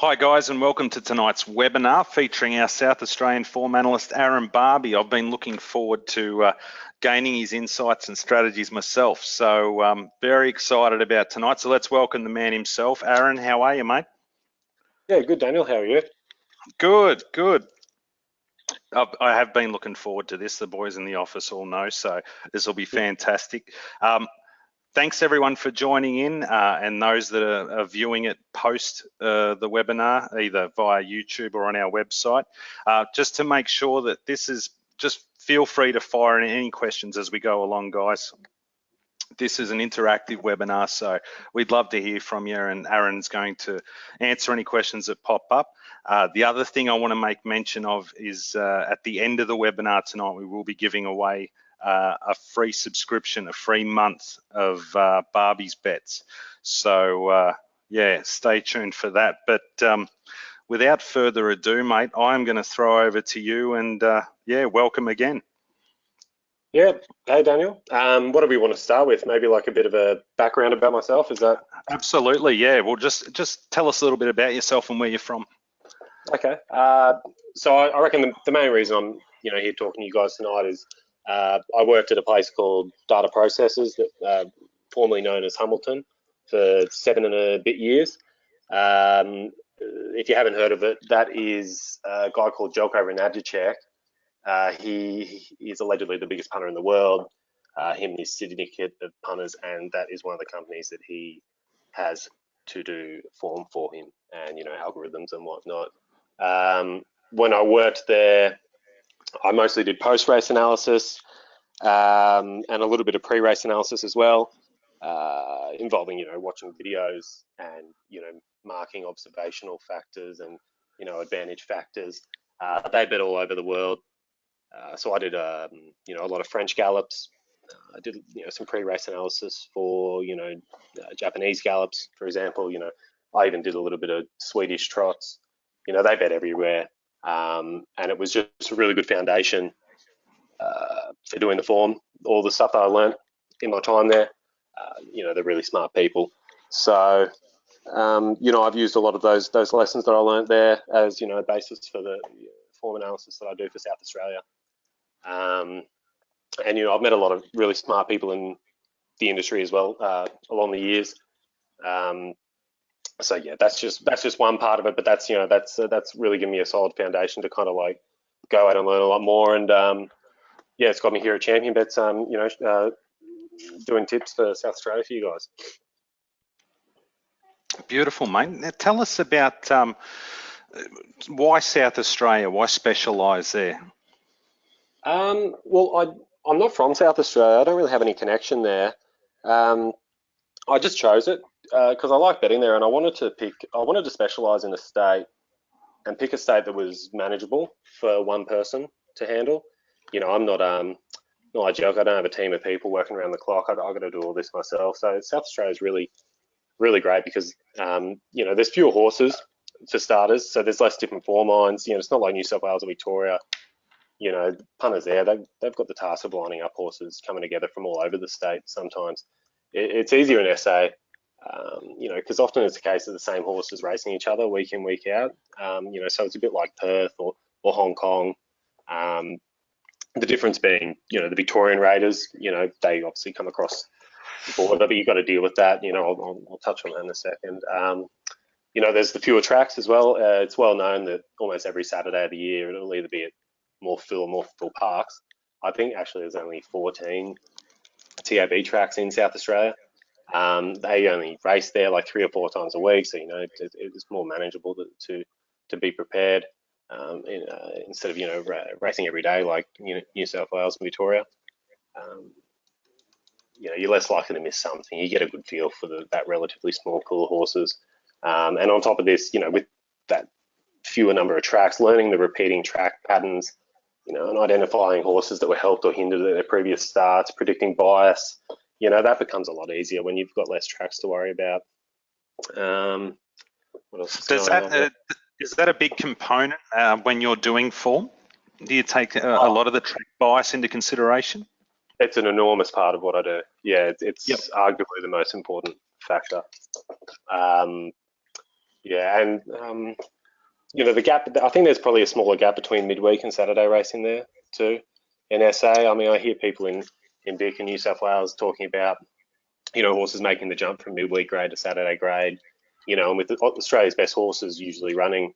Hi guys, and welcome to tonight's webinar featuring our South Australian form analyst Aaron Barby. I've been looking forward to gaining his insights and strategies myself, so very excited about tonight. So let's welcome the man himself. Aaron, how are you, mate? Yeah, good, Daniel. How are you? Good, good. I have been looking forward to this. The boys in the office all know, so this will be fantastic. Thanks everyone for joining in, and those that are viewing it post the webinar, either via YouTube or on our website. Just to make sure that this is, just feel free to fire in any questions as we go along, guys. This is an interactive webinar, so we'd love to hear from you, and Aaron's going to answer any questions that pop up. The other thing I want to make mention of is at the end of the webinar tonight, we will be giving away a free subscription, a free month of Barby's Bets. So yeah, stay tuned for that. But without further ado, mate, I'm going to throw over to you, and yeah, welcome again. Yeah, hey Daniel. What do we want to start with? Maybe like a bit of a background about myself, is that? Absolutely, yeah. Well, just tell us a little bit about yourself and where you're from. Okay. So I reckon the main reason I'm here talking to you guys tonight is I worked at a place called Data Processors, that formerly known as Hamilton, for 7 and a bit years. If you haven't heard of it, that is a guy called Joko Ranadjicek. He is allegedly the biggest punter in the world. Him and his syndicate of punters, and that is one of the companies that he has to do form for him, and algorithms and whatnot. When I worked there, I mostly did post-race analysis and a little bit of pre-race analysis as well, involving watching videos and marking observational factors and advantage factors. They bet all over the world. So I did a lot of French gallops. I did some pre-race analysis for Japanese gallops, for example. I even did a little bit of Swedish trots. They bet everywhere, and it was just a really good foundation for doing the form. All the stuff that I learned in my time there, they're really smart people. So I've used a lot of those lessons that I learned there as a basis for the form analysis that I do for South Australia. And I've met a lot of really smart people in the industry as well along the years. So yeah, that's just one part of it, but that's really given me a solid foundation to kind of like go out and learn a lot more. And yeah, it's got me here at Champion Bets, doing tips for South Australia for you guys. Beautiful, mate. Now tell us about why South Australia, why specialise there? Well, I'm not from South Australia. I don't really have any connection there. I just chose it because I like betting there, and I wanted to specialise in a state and pick a state that was manageable for one person to handle. I'm not like joke. I don't have a team of people working around the clock. I've got to do all this myself. So South Australia is really, really great because there's fewer horses for starters, so there's less different form lines. It's not like New South Wales or Victoria. Punters there, they've got the task of lining up horses coming together from all over the state. Sometimes it's easier in SA, because often it's a case of the same horses racing each other week in, week out. So it's a bit like Perth or Hong Kong. The difference being, the Victorian raiders, they obviously come across the border, but you've got to deal with that. I'll touch on that in a second. There's the fewer tracks as well. It's well known that almost every Saturday of the year, it'll either be at more full parks. I think actually there's only 14 TAB tracks in South Australia. They only race there like 3 or 4 times a week, so it's more manageable to be prepared instead of racing every day like New South Wales and Victoria. You're less likely to miss something. You get a good feel for that relatively small pool of horses, and on top of this, with that fewer number of tracks, learning the repeating track patterns, and identifying horses that were helped or hindered at their previous starts, predicting bias, that becomes a lot easier when you've got less tracks to worry about. What else is that a big component when you're doing form? Do you take a lot of the track bias into consideration? It's an enormous part of what I do. Yeah, it's arguably the most important factor. Yeah, and you know, the gap, I think there's probably a smaller gap between midweek and Saturday racing there too. In SA, I mean, I hear people in Vic and New South Wales talking about, you know, horses making the jump from midweek grade to Saturday grade, you know, and with Australia's best horses usually running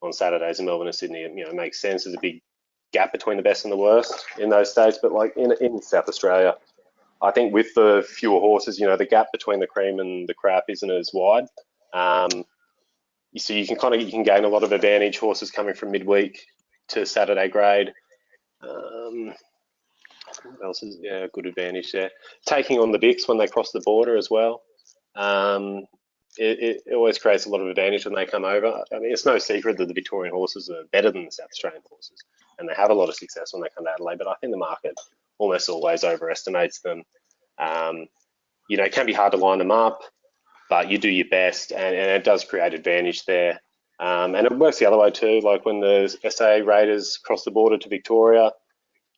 on Saturdays in Melbourne and Sydney, you know, it makes sense. There's a big gap between the best and the worst in those states, but like in South Australia, I think with the fewer horses, you know, the gap between the cream and the crap isn't as wide. So you can gain a lot of advantage, horses coming from midweek to Saturday grade. What else is a good advantage there? Taking on the Bics when they cross the border as well. It always creates a lot of advantage when they come over. I mean, it's no secret that the Victorian horses are better than the South Australian horses, and they have a lot of success when they come to Adelaide, but I think the market almost always overestimates them. You know, it can be hard to line them up, but you do your best, and it does create advantage there. And it works the other way too, like when the SA Raiders cross the border to Victoria,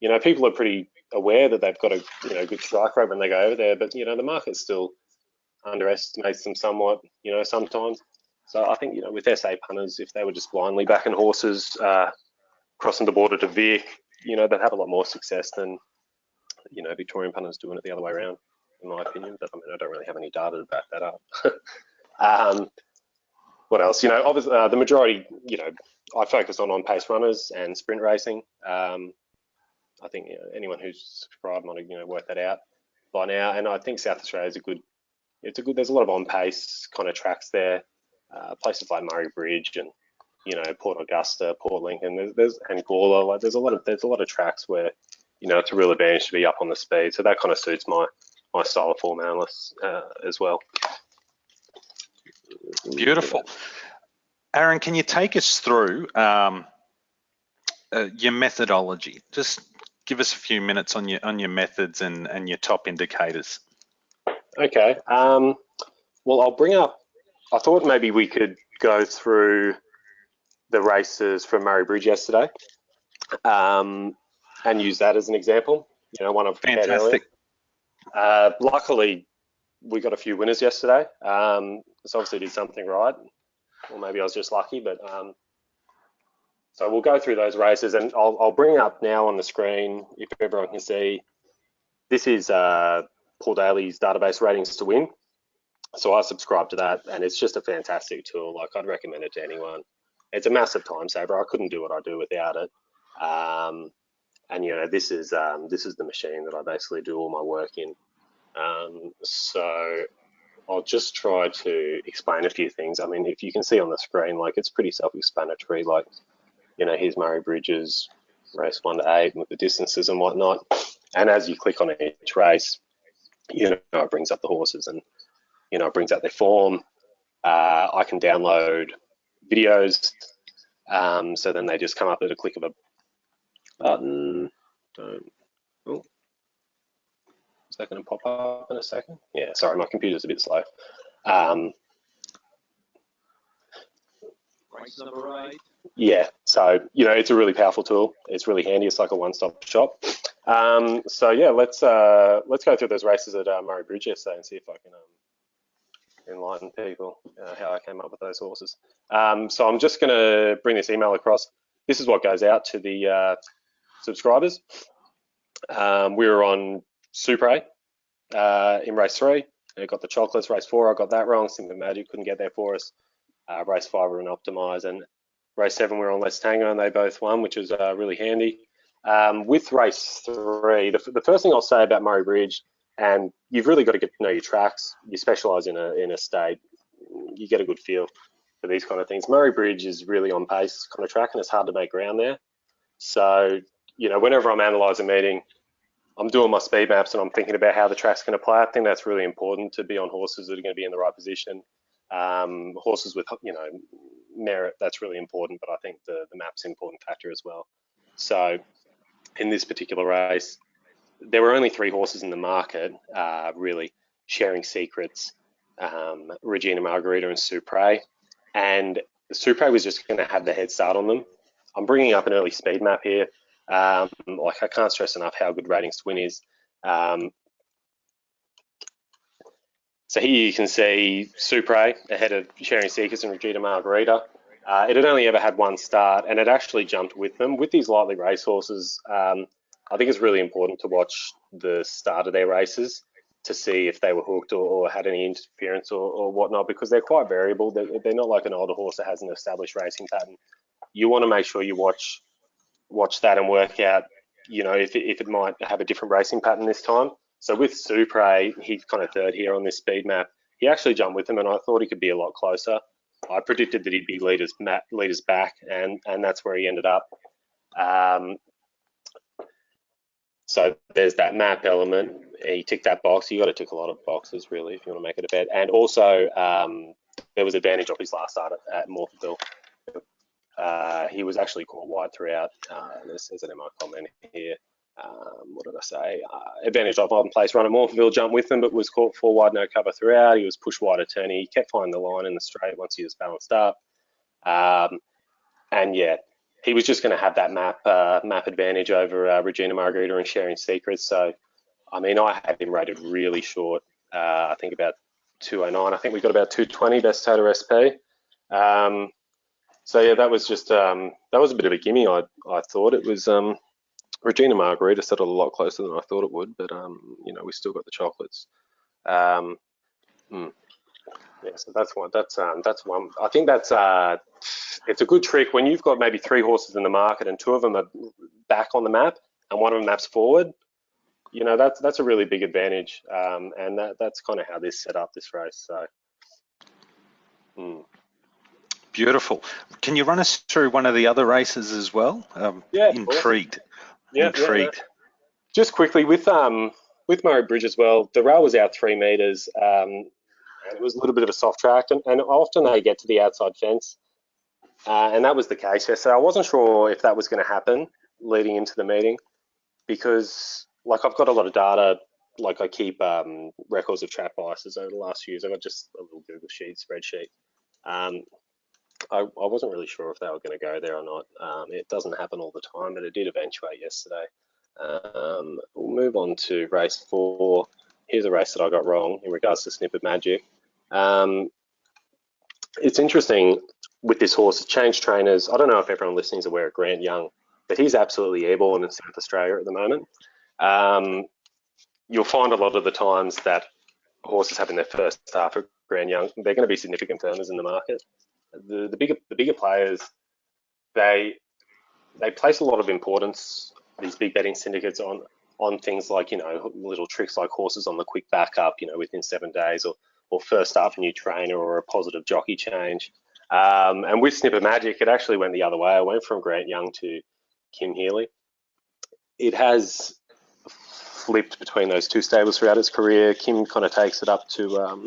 you know, people are pretty aware that they've got a, you know, good strike rate when they go over there, but, you know, the market still underestimates them somewhat, you know, sometimes. So I think, you know, with SA punters, if they were just blindly backing horses crossing the border to Vic, you know, they'd have a lot more success than, you know, Victorian punters doing it the other way around, in my opinion. But I mean, I don't really have any data to back that up. What else? You know, obviously, the majority, you know, I focus on on-pace runners and sprint racing. I think, you know, anyone who's subscribed might have, you know, worked that out by now. And I think South Australia is there's a lot of on-pace kind of tracks there. Places like Murray Bridge and, you know, Port Augusta, Port Lincoln, there's and Gawler. Like there's a lot of tracks where, you know, it's a real advantage to be up on the speed. So that kind of suits my style of form analyst as well. Beautiful. Aaron, can you take us through your methodology? Just give us a few minutes on your methods and your top indicators. Okay. Well, I'll bring up. I thought maybe we could go through the races from Murray Bridge yesterday, and use that as an example. You know, one I've prepared earlier. Luckily, we got a few winners yesterday. So obviously did something right, or maybe I was just lucky. But so we'll go through those races, and I'll bring up now on the screen if everyone can see. This is Paul Daly's database ratings to win. So I subscribe to that, and it's just a fantastic tool. Like, I'd recommend it to anyone. It's a massive time saver. I couldn't do what I do without it. And you know, this is the machine that I basically do all my work in. So I'll just try to explain a few things. I mean, if you can see on the screen, like, it's pretty self-explanatory. Like, you know, here's Murray Bridges, race 1 to 8 with the distances and whatnot. And as you click on each race, you know, it brings up the horses and, you know, it brings out their form. I can download videos. So then they just come up at a click of a button. Is that going to pop up in a second? Yeah, sorry, my computer's a bit slow. Race number 8. Yeah, so, you know, it's a really powerful tool. It's really handy. It's like a one-stop shop. So yeah, let's go through those races at Murray Bridge yesterday and see if I can enlighten people how I came up with those horses. So I'm just going to bring this email across. This is what goes out to the subscribers. We were on Supre in race 3. I got the chocolates. Race 4, I got that wrong. Simple Magic couldn't get there for us. Race 5, we were on Optimize, and race 7 we were on Let's Tango, and they both won, which was really handy. With race 3, the first thing I'll say about Murray Bridge, and you've really got to get to know your tracks. You specialise in a state, you get a good feel for these kind of things. Murray Bridge is really on pace kind of track, and it's hard to make ground there. So, you know, whenever I'm analysing a meeting, I'm doing my speed maps and I'm thinking about how the track's going to play. I think that's really important, to be on horses that are going to be in the right position. Horses with, you know, merit, that's really important, but I think the map's an important factor as well. So in this particular race, there were only 3 horses in the market, really, Sharing Secrets, Regina Margarita and Supre, and Supre was just going to have the head start on them. I'm bringing up an early speed map here. Like, I can't stress enough how good Ratings to Win is. So here you can see Supre ahead of Sharing Seekers and Regina Margarita. It had only ever had one start, and it actually jumped with them. With these lightly racehorses, I think it's really important to watch the start of their races to see if they were hooked or had any interference or whatnot, because they're quite variable. They're not like an older horse that has an established racing pattern. You want to make sure you watch that and work out, if it might have a different racing pattern this time. So with Supre, he's kind of third here on this speed map. He actually jumped with him, and I thought he could be a lot closer. I predicted that he'd be leaders back, and that's where he ended up. So there's that map element. He ticked that box. You got to tick a lot of boxes, really, if you want to make it a bet. And also, there was advantage of his last start at Morphettville. He was actually caught wide throughout. This says it in my comment here. What did I say? Advantage of on place run at Morphettville, jumped with them, but was caught 4 wide, no cover throughout. He was pushed wide at turn. He kept finding the line in the straight once he was balanced up. And yeah, he was just going to have that map advantage over Regina Margarita and Sharing Secrets. So, I mean, I had him rated really short. I think about 209. I think we got about 220 best total SP. So yeah, that was just that was a bit of a gimme. I thought it was Regina Margarita settled a lot closer than I thought it would, but we still got the chocolates. Yeah, so that's one. That's one. I think that's it's a good trick when you've got maybe 3 horses in the market and 2 of them are back on the map and one of them maps forward. That's a really big advantage, and that's kind of how this set up this race. So. Beautiful. Can you run us through one of the other races as well? Yeah, intrigued. Yeah, intrigued. Yeah, no. Just quickly with Murray Bridge as well. The rail was out 3 meters, and it was a little bit of a soft track, and often they get to the outside fence, and that was the case here. So I wasn't sure if that was going to happen leading into the meeting, because like I've got a lot of data. Like I keep records of track biases over the last few years. I've got just a little Google spreadsheet. I wasn't really sure if they were going to go there or not. It doesn't happen all the time, but it did eventuate yesterday. We'll move on to race 4. Here's a race that I got wrong in regards to Snippet Magic. It's interesting with this horse. It changed trainers. I don't know if everyone listening is aware of Grant Young, but he's absolutely airborne in South Australia at the moment. You'll find a lot of the times that horses having their first start for Grant Young, they're going to be significant firmers in the market. The bigger players, they place a lot of importance, these big betting syndicates, on things like little tricks like horses on the quick backup, within 7 days, or first up a new trainer or a positive jockey change. And with Snippet Magic, it actually went the other way. I went from Grant Young to Kim Healy. It has flipped between those 2 stables throughout its career. Kim kind of takes it up to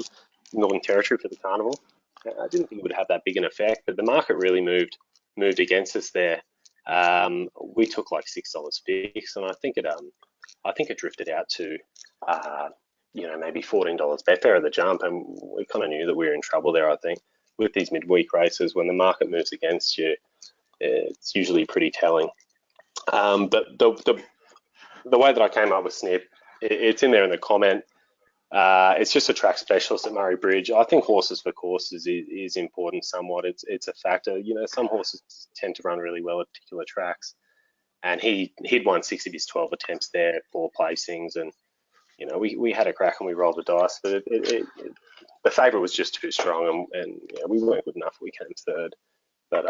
Northern Territory for the carnival. I didn't think it would have that big an effect, but the market really moved against us there. We took like $6 fix, and I think it drifted out to maybe $14 Betfair at the jump, and we kind of knew that we were in trouble there. I think with these midweek races, when the market moves against you, it's usually pretty telling. But the way that I came up with Snip, it's in there in the comment. It's just a track specialist at Murray Bridge. I think horses for courses is important somewhat. It's a factor. Some horses tend to run really well at particular tracks, and he'd won 6 of his 12 attempts there, 4 placings, and we had a crack and we rolled the dice, but the favourite was just too strong, and we weren't good enough. We came third, but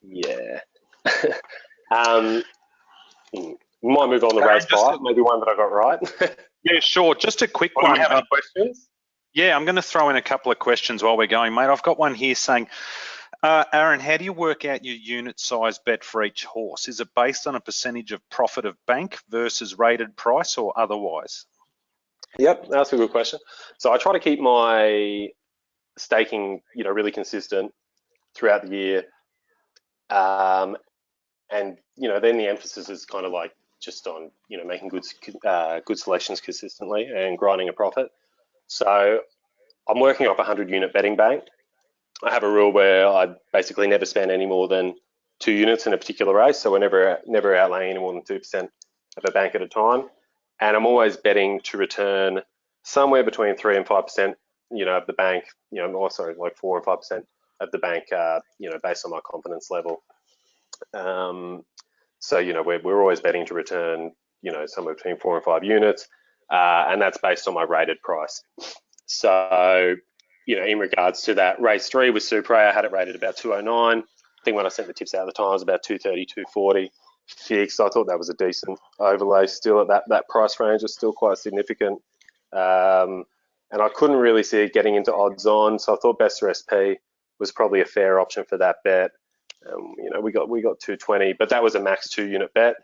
yeah. We might move on to race 5, maybe one that I got right. Yeah, sure. Just a quick one. one. Do you have any questions? Yeah, I'm going to throw in a couple of questions while we're going, mate. I've got one here saying, Aaron, how do you work out your unit size bet for each horse? Is it based on a percentage of profit of bank versus rated price or otherwise? Yep, that's a good question. So I try to keep my staking, really consistent throughout the year. And then the emphasis is kind of like just on making good selections consistently and grinding a profit. So I'm working off 100 unit betting bank. I have a rule where I basically never spend any more than 2 units in a particular race, so we're never outlaying any more than 2% of a bank at a time. And I'm always betting to return somewhere between 3 and 5%, of the bank, or sorry, like 4 and 5% of the bank, based on my confidence level. So, we're always betting to return, somewhere between 4 and 5 units, and that's based on my rated price. So, in regards to that, race 3 with Supre, I had it rated about 209. I think when I sent the tips out at the time, it was about 230, 240 fixed. I thought that was a decent overlay. Still at that price range is still quite significant. And I couldn't really see it getting into odds on, so I thought Best SP was probably a fair option for that bet. We got 220, but that was a max 2 unit bet.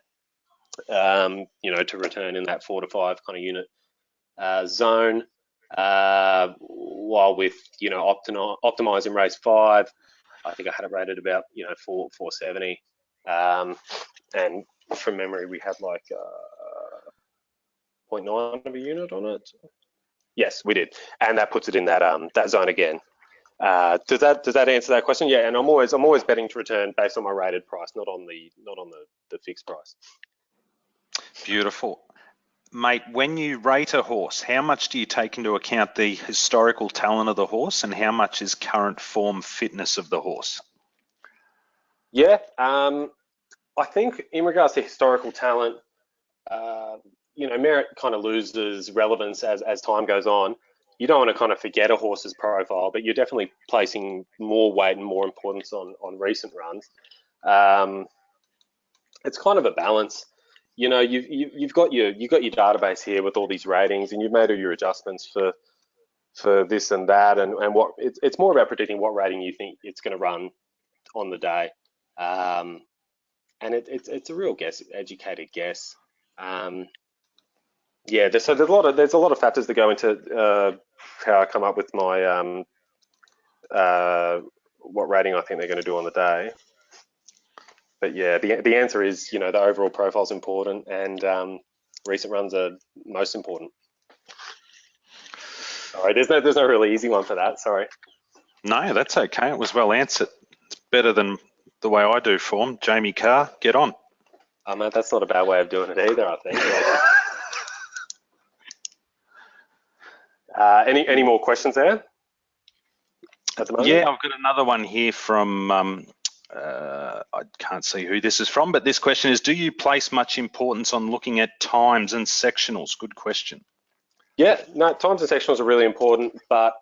To return in that 4 to 5 kind of unit zone. While with optimizing race 5, I think I had it rated about 470. And from memory, we had like 0.9 of a unit on it. Yes, we did, and that puts it in that that zone again. Does that answer that question? Yeah, and I'm always betting to return based on my rated price, not on the fixed price. Beautiful. Mate, when you rate a horse, how much do you take into account the historical talent of the horse, and how much is current form fitness of the horse? Yeah, I think in regards to historical talent, merit kind of loses relevance as time goes on. You don't want to kind of forget a horse's profile, but you're definitely placing more weight and more importance on recent runs. It's kind of a balance. You've got your database here with all these ratings, and you've made all your adjustments for this and that, and what it's more about predicting what rating you think it's going to run on the day, and it's a real educated guess. Yeah, there's a lot of factors that go into how I come up with my what rating I think they're going to do on the day. But yeah, the answer is, the overall profile is important, and recent runs are most important. Sorry, there's no really easy one for that. Sorry. No, that's okay. It was well answered. It's better than the way I do form. Jamie Carr, get on. Oh, mate, that's not a bad way of doing it either, I think. Any more questions there at the moment? Yeah, I've got another one here from I can't see who this is from, but this question is, do you place much importance on looking at times and sectionals? Good question. Yeah, no, times and sectionals are really important, but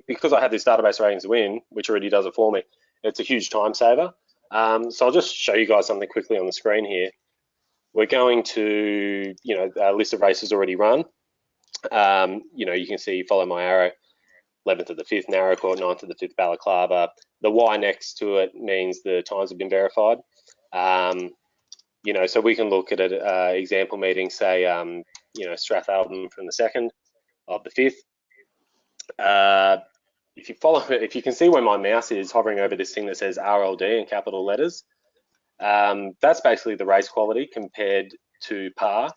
because I have this database ratings to win, which already does it for me, it's a huge time saver. So I'll just show you guys something quickly on the screen here. We're going to, a list of races already run. You can see, follow my arrow, 11th of the 5th Narrow Court, 9th of the 5th Balaclava. The Y next to it means the times have been verified. So we can look at an example meeting, say, Strathalbyn from the 2nd of the 5th. If you can see where my mouse is hovering over this thing that says RLD in capital letters, that's basically the race quality compared to par.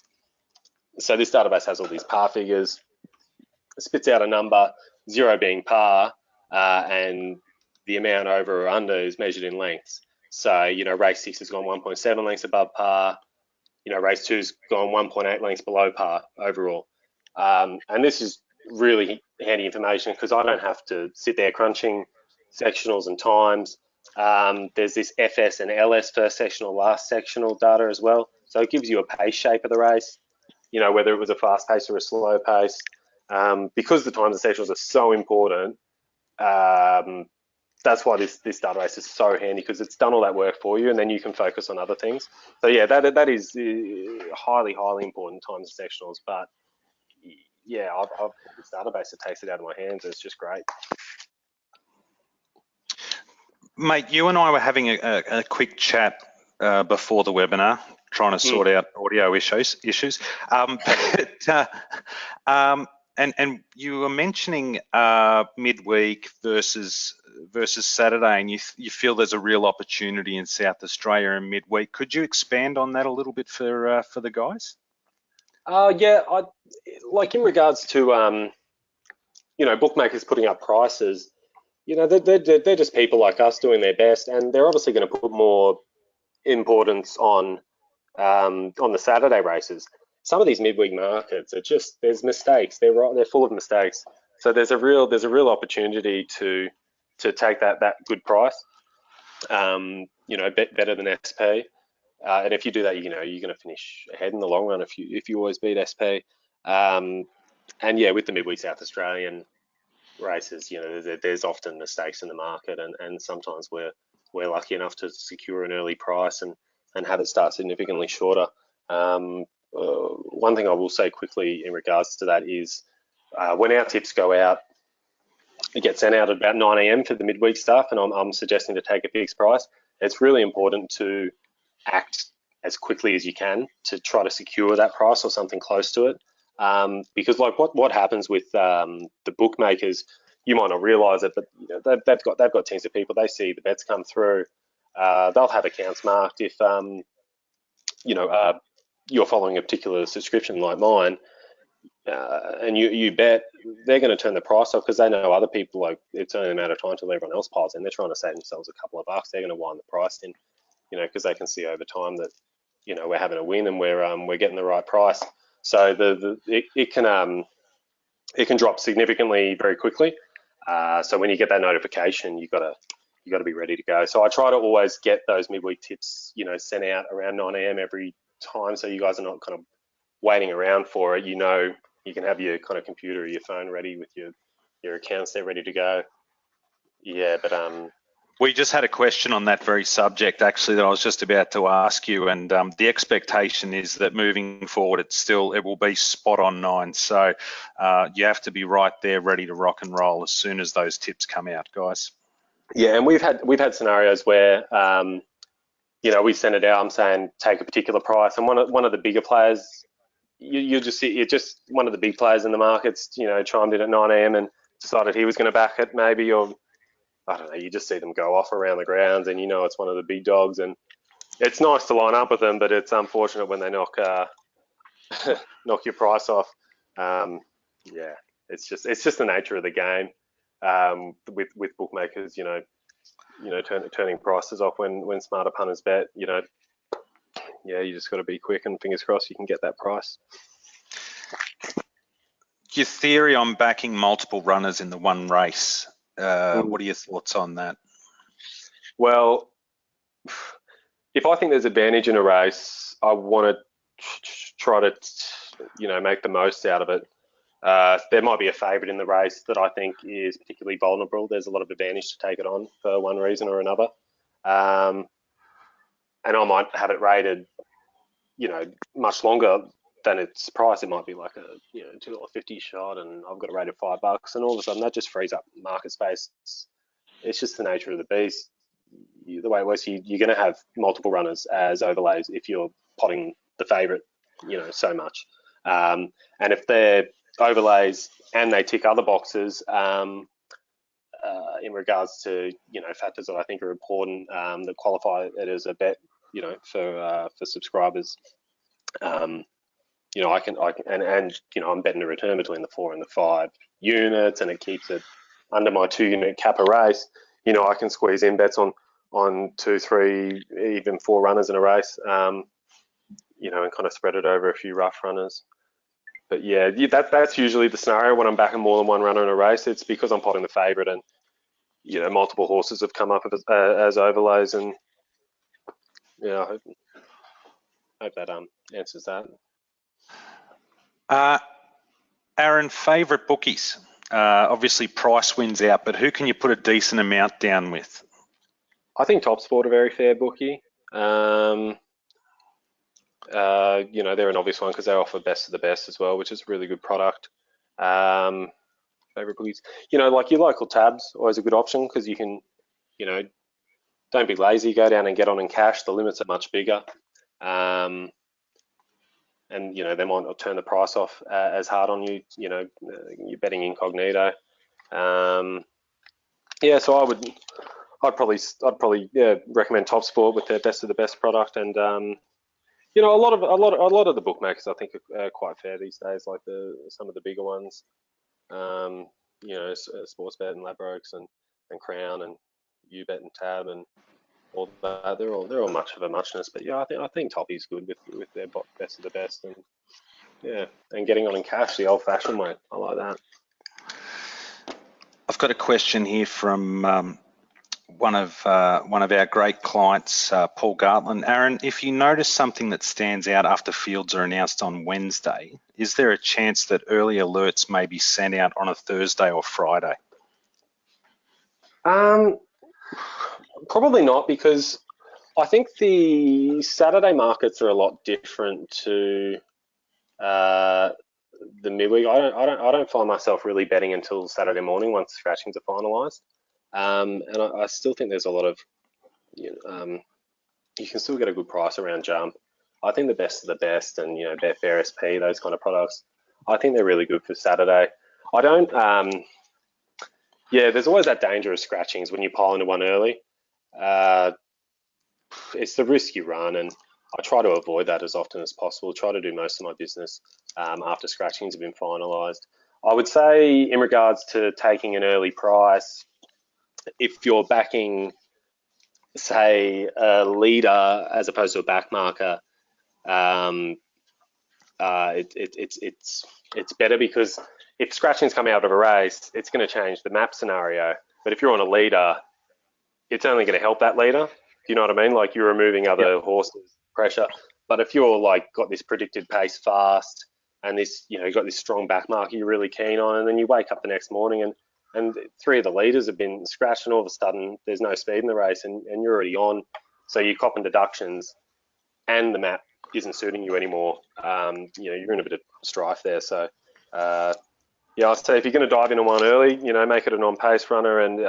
So this database has all these par figures, spits out a number, 0 being par, and the amount over or under is measured in lengths. So, race 6 has gone 1.7 lengths above par. Race 2's gone 1.8 lengths below par overall. And this is really handy information because I don't have to sit there crunching sectionals and times. There's this FS and LS first sectional, last sectional data as well. So it gives you a pace shape of the race, whether it was a fast pace or a slow pace. Because the times and sectionals are so important, that's why this database is so handy, because it's done all that work for you, and then you can focus on other things. So yeah, that is highly important, times and sectionals. But yeah, I've this database that takes it out of my hands. It's just great. Mate, you and I were having a quick chat before the webinar, trying to sort out audio issues. And you were mentioning midweek versus Saturday, and you feel there's a real opportunity in South Australia in midweek. Could you expand on that a little bit for the guys? Yeah, like in regards to bookmakers putting up prices. They're just people like us doing their best, and they're obviously going to put more importance on the Saturday races. some of these midweek markets are just, there's mistakes. They're full of mistakes. So there's a real opportunity to take that good price, better than SP. And if you do that, you're going to finish ahead in the long run if you always beat SP. And yeah, with the midweek South Australian races, there's often mistakes in the market, and sometimes we're lucky enough to secure an early price and have it start significantly shorter. One thing I will say quickly in regards to that is when our tips go out, it gets sent out at about 9 a.m. for the midweek stuff, and I'm suggesting to take a fixed price. It's really important to act as quickly as you can to try to secure that price or something close to it. Because like what happens with the bookmakers, you might not realise it, but they've got teams of people. They see the bets come through. They'll have accounts marked if you're following a particular subscription like mine, and you bet, they're going to turn the price off because they know other people, like, it's only a matter of time until everyone else piles in. They're trying to save themselves a couple of bucks. They're going to wind the price in, because they can see over time that we're having a win and we're getting the right price. So it can drop significantly very quickly. So when you get that notification, you got to be ready to go. So I try to always get those midweek tips sent out around 9 a.m. every time, so you guys are not kind of waiting around for it. You can have your kind of computer or your phone ready with your accounts there ready to go. Yeah, but we just had a question on that very subject, actually, that I was just about to ask you, and the expectation is that moving forward, it will be spot on 9. So you have to be right there, ready to rock and roll as soon as those tips come out, guys. Yeah, and we've had scenarios where we send it out. I'm saying take a particular price, and one of the bigger players, you just see it. Just one of the big players in the markets, chimed in at 9 a.m. and decided he was going to back it, maybe, or I don't know. You just see them go off around the grounds, and it's one of the big dogs, and it's nice to line up with them, but it's unfortunate when they knock your price off. Yeah, it's just the nature of the game with bookmakers. Turning prices off when smarter punters bet. Yeah, you just got to be quick, and fingers crossed you can get that price. Your theory on backing multiple runners in the one race. What are your thoughts on that? Well, if I think there's advantage in a race, I want to try to make the most out of it. There might be a favourite in the race that I think is particularly vulnerable. There's a lot of advantage to take it on for one reason or another. And I might have it rated, much longer than its price. It might be like a $2.50 shot, and I've got it rated $5, and all of a sudden that just frees up market space. It's just the nature of the beast. The way it works, you're going to have multiple runners as overlays if you're potting the favourite, so much. And if they're overlays and they tick other boxes in regards to factors that I think are important that qualify it as a bet, for subscribers. I can I'm betting a return between the 4 and the 5 units, and it keeps it under my 2-unit cap a race. I can squeeze in bets on 2, 3, even 4 runners in a race, and kind of spread it over a few rough runners. But yeah, that's usually the scenario when I'm backing more than one runner in a race. It's because I'm potting the favourite, and multiple horses have come up as overlays, and yeah, I hope that answers that. Aaron, favourite bookies? Obviously, price wins out, but who can you put a decent amount down with? I think Top Sport are a very fair bookie. They're an obvious one because they offer best of the best as well, which is a really good product. Favorite bookies, like your local tabs, always a good option because you can, don't be lazy, go down and get on and cash. The limits are much bigger, and they might not turn the price off as hard on you. You're betting incognito. Yeah, so I'd probably recommend Top Sport with their best of the best product, and a lot of the bookmakers I think are quite fair these days, like some of the bigger ones, Sportsbet and Ladbrokes and Crown and UBet and Tab and all that. They're all much of a muchness, but yeah, I think Toppy's good with their best of the best, and Yeah, and getting on in cash the old-fashioned way. I like that. I've got a question here from one of our great clients, Paul Gartland. Aaron, if you notice something that stands out after fields are announced on Wednesday, is there a chance that early alerts may be sent out on a Thursday or Friday? Probably not, because I think the Saturday markets are a lot different to the midweek. I don't find myself really betting until Saturday morning once scratchings are finalised, and I still think there's a lot of you can still get a good price around jump. I think the best of the best, and Betfair SP, those kind of products, I think they're really good for Saturday. I don't. Yeah, there's always that danger of scratchings when you pile into one early. It's the risk you run, and I try to avoid that as often as possible. Try to do most of my business after scratchings have been finalised. I would say, in regards to taking an early price, if you're backing, say, a leader as opposed to a back marker, it's better, because if scratchings come out of a race, it's going to change the map scenario. But if you're on a leader, it's only going to help that leader. Do you know what I mean? Like, you're removing other horses' pressure. But if you're like got this predicted pace fast, and this, you've got this strong back marker you're really keen on, and then you wake up the next morning and three of the leaders have been scratched, and all of a sudden there's no speed in the race, and you're already on. So you're copping deductions, and the map isn't suiting you anymore. You're in a bit of strife there. So yeah, I'd say if you're going to dive into one early, make it a non-pace runner, and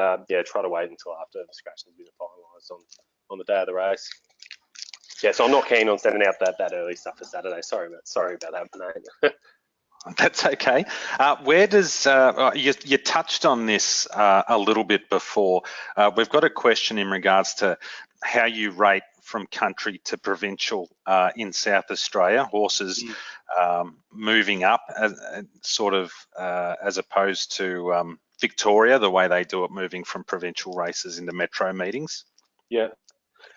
try to wait until after the scratching's been finalised on the day of the race. Yeah, so I'm not keen on sending out that early stuff for Saturday. Sorry about that, mate. That's okay. Where does you touched on this a little bit before? We've got a question in regards to how you rate from country to provincial in South Australia, horses moving up as opposed to Victoria, the way they do it, moving from provincial races into metro meetings. Yeah.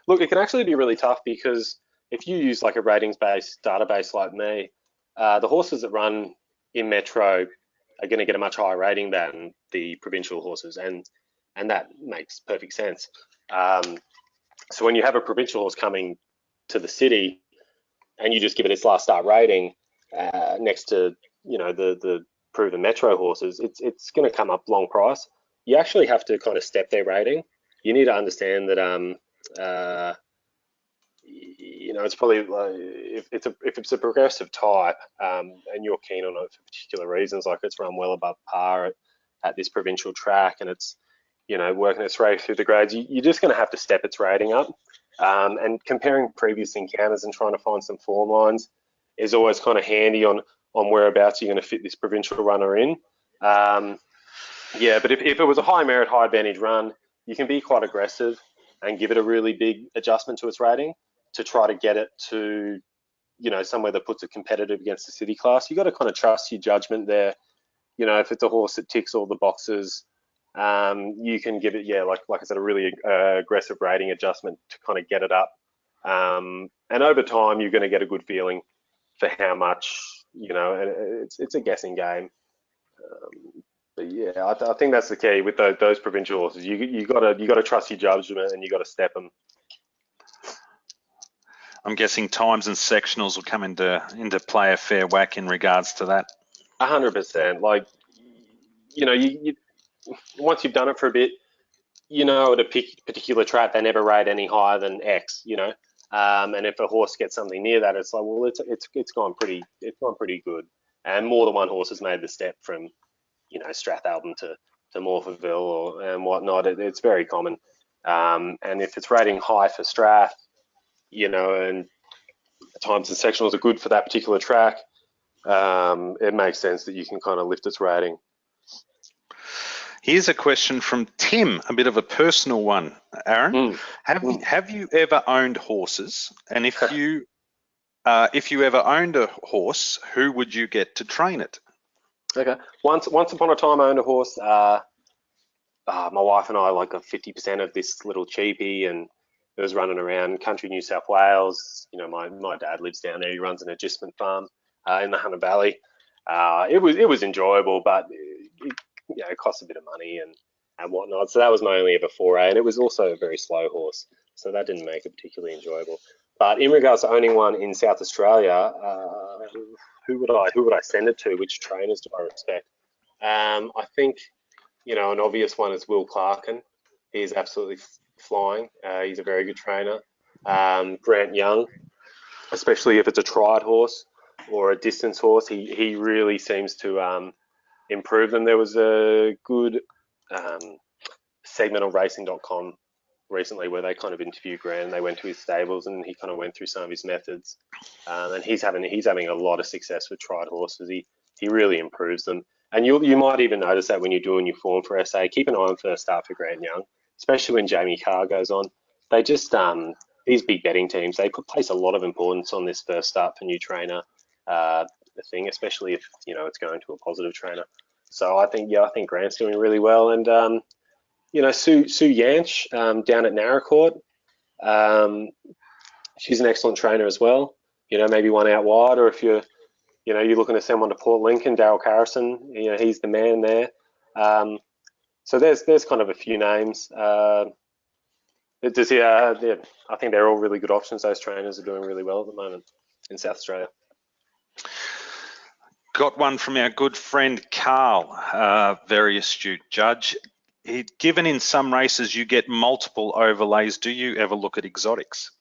Look, it can actually be really tough, because if you use like a ratings-based database like me, the horses that run in metro are going to get a much higher rating than the provincial horses, and that makes perfect sense. So when you have a provincial horse coming to the city, and you just give it its last start rating next to the proven metro horses, it's going to come up long price. You actually have to kind of step their rating. You need to understand that it's probably if it's a progressive type, and you're keen on it for particular reasons, like it's run well above par at this provincial track, and it's working its way through the grades, you're just going to have to step its rating up. And comparing previous encounters and trying to find some form lines is always kind of handy on whereabouts you're going to fit this provincial runner in. But if it was a high merit, high advantage run, you can be quite aggressive and give it a really big adjustment to its rating to try to get it to somewhere that puts it competitive against the city class. You got to kind of trust your judgment there. If it's a horse that ticks all the boxes, you can give it, like I said, a really aggressive rating adjustment to kind of get it up. And over time, you're going to get a good feeling for how much, and it's a guessing game. But yeah, I think that's the key with those provincial horses. You got to trust your judgment, and you got to step them. I'm guessing times and sectionals will come into play a fair whack in regards to that. 100%. Like, you once you've done it for a bit, at a particular track they never rate any higher than X. And if a horse gets something near that, it's like, well, it's gone pretty good. And more than one horse has made the step from Strathalbyn to Morphettville and whatnot. It's very common. And if it's rating high for Strath, and times and sectionals are good for that particular track, it makes sense that you can kind of lift its rating. Here's a question from Tim, a bit of a personal one, Aaron. Have you ever owned horses? And if you ever owned a horse, who would you get to train it? Okay. Once upon a time, I owned a horse. My wife and I got 50% of this little cheapie, and it was running around country New South Wales. My dad lives down there. He runs an agistment farm. in the Hunter Valley. It was enjoyable, but it cost a bit of money and whatnot. So that was my only ever foray, and it was also a very slow horse, so that didn't make it particularly enjoyable. But in regards to owning one in South Australia, who would I send it to? Which trainers do I respect? I think an obvious one is Will Clarkin. He's absolutely flying. He's a very good trainer. Grant Young, especially if it's a tried horse or a distance horse, he really seems to improve them. There was a good segment on racing.com recently where they kind of interviewed Grant, and they went to his stables and he kind of went through some of his methods. And he's having a lot of success with tried horses. He really improves them. And you might even notice that when you're doing your form for SA, keep an eye on first start for Grant Young, especially when Jamie Carr goes on. They just these big betting teams, they place a lot of importance on this first start for new trainer thing, especially if it's going to a positive trainer. So I think Grant's doing really well, and Sue Yanch down at Narracourt, she's an excellent trainer as well. Maybe one out wide, or if you're looking to send one to Port Lincoln, Daryl Carrison, he's the man there. So there's kind of a few names. I think they're all really good options. Those trainers are doing really well at the moment in South Australia. Got one from our good friend Carl, very astute judge. Given in some races you get multiple overlays, do you ever look at exotics?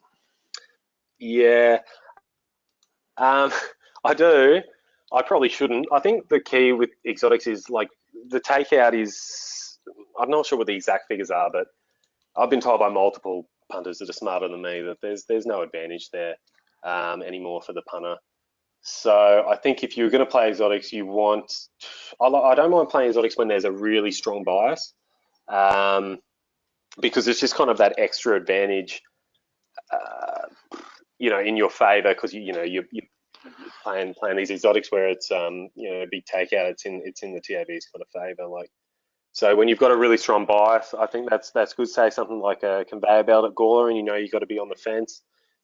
Yeah, I do. I probably shouldn't. I think the key with exotics is the takeout is, I'm not sure what the exact figures are, but I've been told by multiple punters that are smarter than me that there's no advantage there anymore for the punter. So I think if you're going to play exotics, I don't mind playing exotics when there's a really strong bias, because it's just kind of that extra advantage, in your favour, because you're playing these exotics where it's big takeout. It's in the TAB's kind of favour. So when you've got a really strong bias, I think that's good. Say something like a conveyor belt at Gawler, and you've got to be on the fence.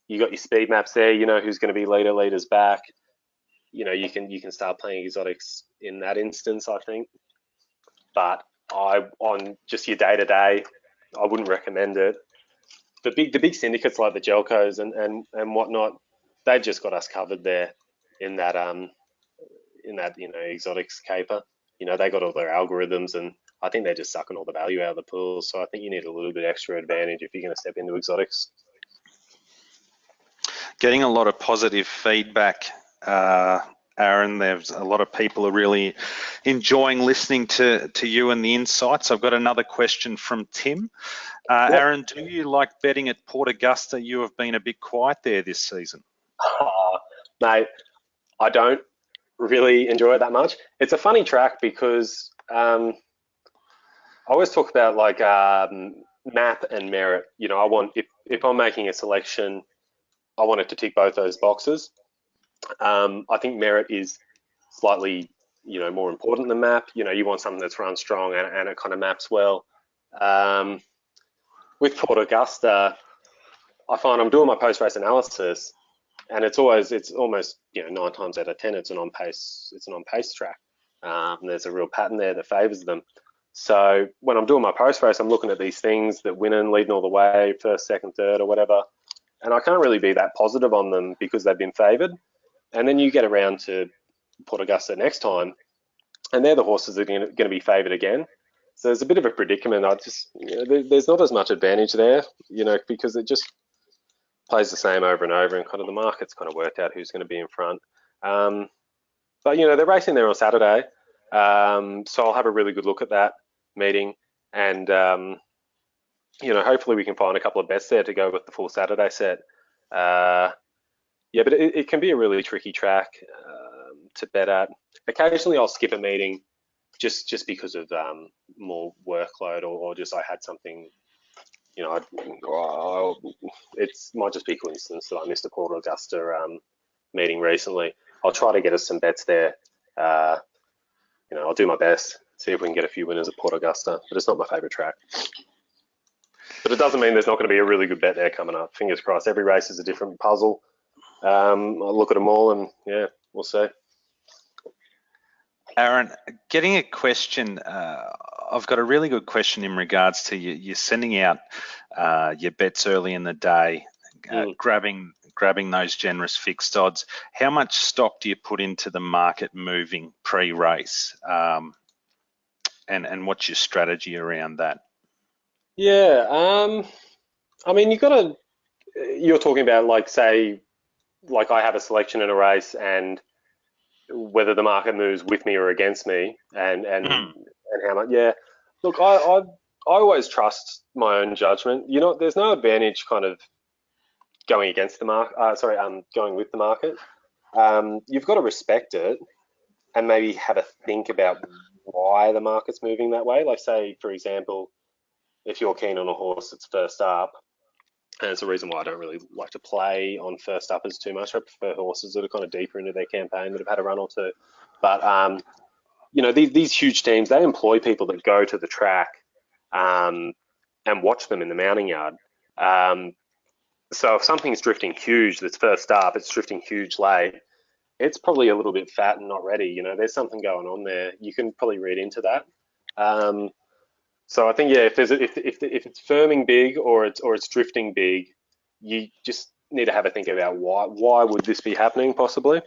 You got your speed maps there. Who's going to be leaders back. You can start playing exotics in that instance, I think. But on just your day to day, I wouldn't recommend it. The big syndicates like the Jelcos and whatnot, they've just got us covered there in that exotics caper. They got all their algorithms, and I think they're just sucking all the value out of the pool. So I think you need a little bit extra advantage if you're going to step into exotics. Getting a lot of positive feedback, Aaron. There's a lot of people are really enjoying listening to you and the insights. I've got another question from Tim. Yep. Aaron, do you like betting at Port Augusta? You have been a bit quiet there this season. Mate, I don't really enjoy it that much. It's a funny track because I always talk about map and merit. I want, if I'm making a selection, I want it to tick both those boxes. I think merit is slightly, more important than map. You want something that's run strong and it kind of maps well. With Port Augusta, I find I'm doing my post-race analysis, and it's almost 9 times out of 10 it's an on-pace track. There's a real pattern there that favours them. So when I'm doing my post-race, I'm looking at these things that winning, leading all the way, first, second, third, or whatever, and I can't really be that positive on them because they've been favoured. And then you get around to Port Augusta next time, and they're the horses that are going to be favoured again. So there's a bit of a predicament. There's not as much advantage there, because it just plays the same over and over, and kind of the market's kind of worked out who's going to be in front. But they're racing there on Saturday, so I'll have a really good look at that meeting, and hopefully we can find a couple of bets there to go with the full Saturday set. But it can be a really tricky track to bet at. Occasionally I'll skip a meeting just because of more workload, or just I had something, it might just be coincidence that I missed a Port Augusta meeting recently. I'll try to get us some bets there. I'll do my best, see if we can get a few winners at Port Augusta, but it's not my favourite track. But it doesn't mean there's not going to be a really good bet there coming up. Fingers crossed. Every race is a different puzzle. I'll look at them all, and we'll see. Aaron, getting a question. I've got a really good question in regards to you sending out your bets early in the day, grabbing those generous fixed odds. How much stock do you put into the market moving pre-race, and what's your strategy around that? Yeah, I mean, you're talking about, like, say, like I have a selection in a race and whether the market moves with me or against me, and how much. Yeah, look, I always trust my own judgment. There's no advantage kind of going against the market. Going with the market. You've got to respect it and maybe have a think about why the market's moving that way. Like, say, for example, if you're keen on a horse that's first up, and it's a reason why I don't really like to play on first uppers too much. I prefer horses that are kind of deeper into their campaign, that have had a run or two. But these huge teams, they employ people that go to the track and watch them in the mounting yard. So if something's drifting huge that's first up, it's drifting huge late, it's probably a little bit fat and not ready. There's something going on there. You can probably read into that. So I think, yeah, if it's firming big or it's drifting big, you just need to have a think about why would this be happening possibly.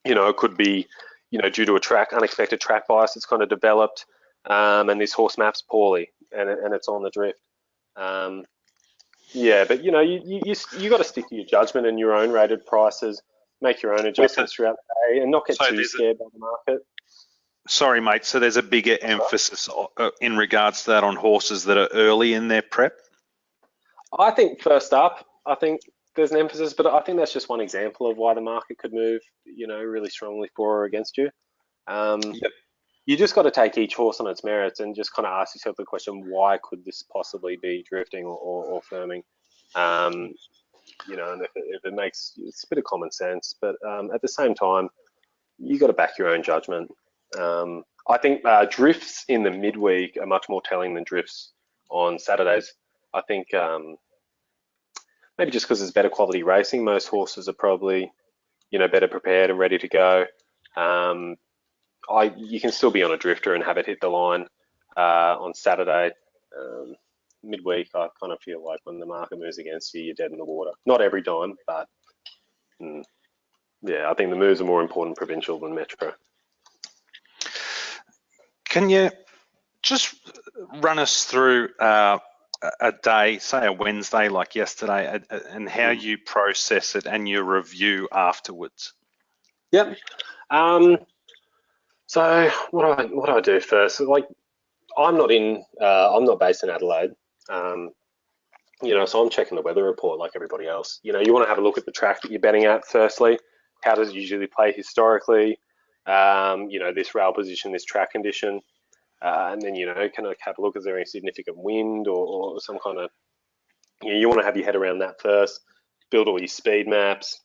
It could be, due to unexpected track bias that's kind of developed, and this horse maps poorly and it's on the drift. Yeah, but you got to stick to your judgment and your own rated prices, make your own adjustments throughout the day, and not get too scared by the market. Sorry, mate. So there's a bigger emphasis in regards to that on horses that are early in their prep? I think first up, I think there's an emphasis, but I think that's just one example of why the market could move, really strongly for or against you. Yep. You just got to take each horse on its merits and just kind of ask yourself the question, why could this possibly be drifting or firming? And if it makes, it's a bit of common sense, but at the same time, you got to back your own judgment. I think drifts in the midweek are much more telling than drifts on Saturdays. I think maybe just because there's better quality racing, most horses are probably, better prepared and ready to go. You can still be on a drifter and have it hit the line on Saturday. Midweek, I kind of feel like when the market moves against you, you're dead in the water. Not every time, but yeah, I think the moves are more important provincial than metro. Can you just run us through a day, say a Wednesday like yesterday, and how you process it and your review afterwards? Yep. So what do I do first? Like, I'm not based in Adelaide. So I'm checking the weather report like everybody else. You want to have a look at the track that you're betting at firstly. How does it usually play historically? This rail position, this track condition. And then, kind of have a look, is there any significant wind or some kind of, you want to have your head around that first, build all your speed maps,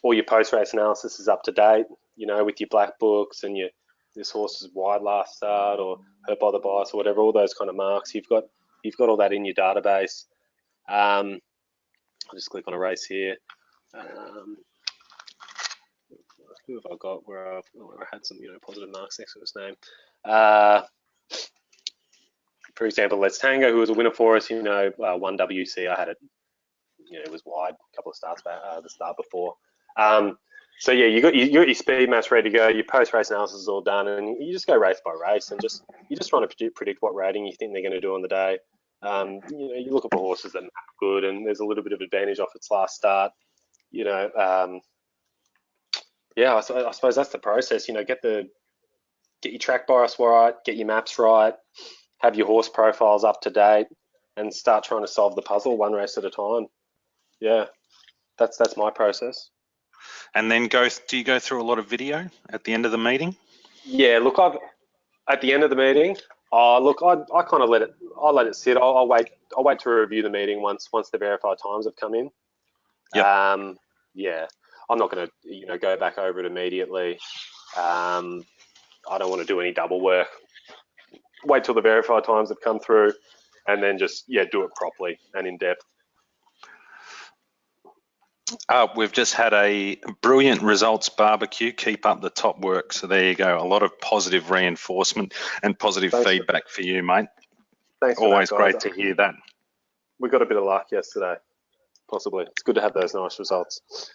all your post-race analysis is up to date, with your black books and this horse is wide last start or hurt by the bias or whatever, all those kind of marks. You've got all that in your database. I'll just click on a race here. Who have I got where I had some, positive marks next to his name? For example, Let's Tango, who was a winner for us, one WC. I had it, it was wide a couple of starts back, the start before. So yeah, you got your speed maps ready to go. Your post-race analysis is all done, and you just go race by race, and you're just trying to predict what rating you think they're going to do on the day. You look for horses that map good, and there's a little bit of advantage off its last start. Yeah, I suppose that's the process. Get your track bias right, get your maps right, have your horse profiles up to date, and start trying to solve the puzzle one race at a time. Yeah, that's my process. And then do you go through a lot of video at the end of the meeting? Yeah, look, at the end of the meeting, I kind of let it sit. I'll wait to review the meeting once the verified times have come in. Yep. Yeah, I'm not going to go back over it immediately. I don't want to do any double work. Wait till the verified times have come through, and then just do it properly and in depth. We've just had a brilliant results barbecue. Keep up the top work. So there you go. A lot of positive reinforcement and positive feedback for you, mate. Thanks for Always that, guys. great to hear that. We got a bit of luck yesterday, possibly. It's good to have those nice results.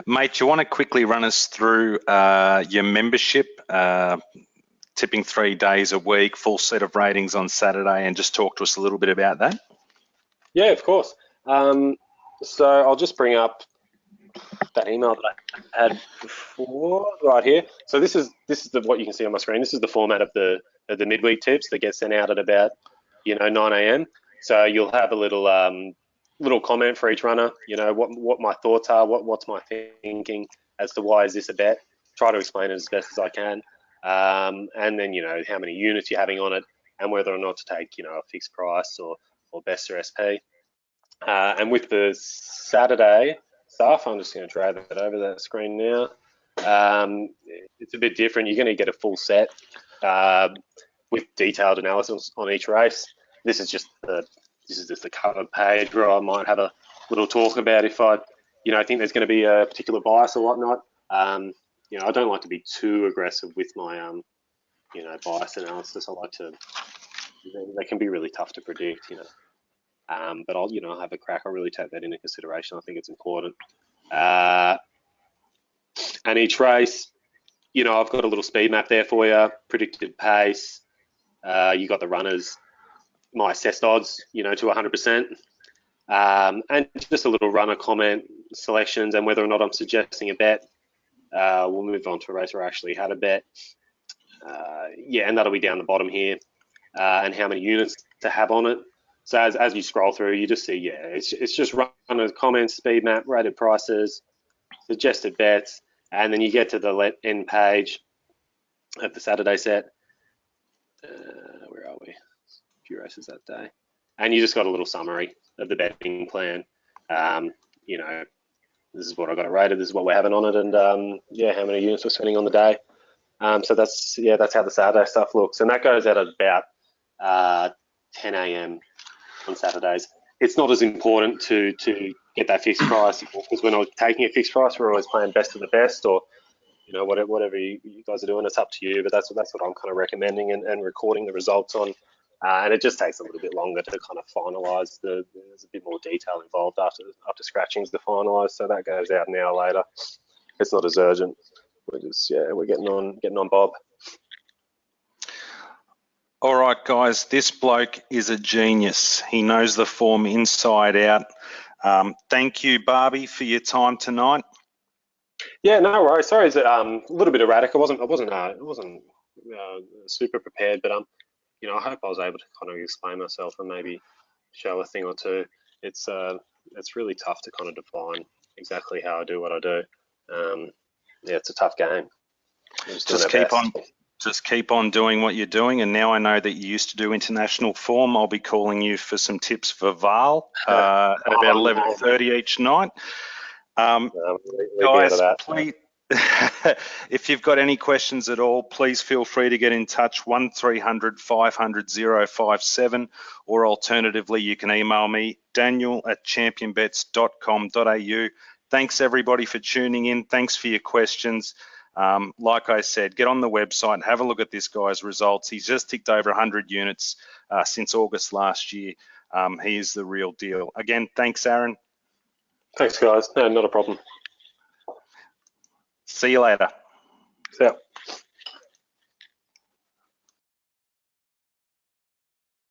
Mate, do you want to quickly run us through your membership, tipping 3 days a week, full set of ratings on Saturday, and just talk to us a little bit about that? Yeah, of course. So I'll just bring up that email that I had before right here. So this is what you can see on my screen. This is the format of the midweek tips that get sent out at about 9 a.m. So you'll have a little comment for each runner. What my thoughts are, what's my thinking as to why is this a bet. Try to explain it as best as I can, and then how many units you're having on it, and whether or not to take a fixed price or best or SP. And with the Saturday stuff, I'm just going to drag that over that screen now. It's a bit different. You're going to get a full set with detailed analysis on each race. This is just the cover page where I might have a little talk about if I think there's going to be a particular bias or whatnot. I don't like to be too aggressive with my bias analysis. I like to. They can be really tough to predict, but I'll have a crack. I really take that into consideration. I think it's important. And each race, I've got a little speed map there for you, predicted pace. You got the runners, my assessed odds, to 100%, and just a little runner comment, selections, and whether or not I'm suggesting a bet. We'll move on to a race where I actually had a bet. And that'll be down the bottom here, and how many units to have on it. So as you scroll through, you just see, it's just runner comments, speed map, rated prices, suggested bets, and then you get to the end page of the Saturday set. Where are we? A few races that day. And you just got a little summary of the betting plan. This is what I got it rated, this is what we're having on it, and how many units we're spending on the day. So that's how the Saturday stuff looks. And that goes out at about 10 a.m. on Saturdays. It's not as important to get that fixed price, because we're not taking a fixed price. We're always playing best of the best, or whatever you guys are doing. It's up to you, but that's what I'm kind of recommending and recording the results on. And it just takes a little bit longer to kind of finalise. There's a bit more detail involved after scratchings to finalise, so that goes out an hour later. It's not as urgent. We're getting on Bob. All right, guys, this bloke is a genius. He knows the form inside out. Thank you, Barby, for your time tonight. Yeah, no worries. Sorry, it's a little bit erratic. I wasn't super prepared, but I hope I was able to kind of explain myself and maybe show a thing or two. It's really tough to kind of define exactly how I do what I do. It's a tough game. Just keep on doing what you're doing. And now I know that you used to do international form. I'll be calling you for some tips for Val at about 11:30 each night. Guys, please, if you've got any questions at all, please feel free to get in touch, 1300 500 057, or alternatively, you can email me, daniel@championbets.com.au. Thanks everybody for tuning in. Thanks for your questions. Like I said, get on the website, have a look at this guy's results. He's just ticked over 100 units since August last year. He is the real deal. Again, thanks, Aaron. Thanks, guys. No, not a problem. See you later. See ya.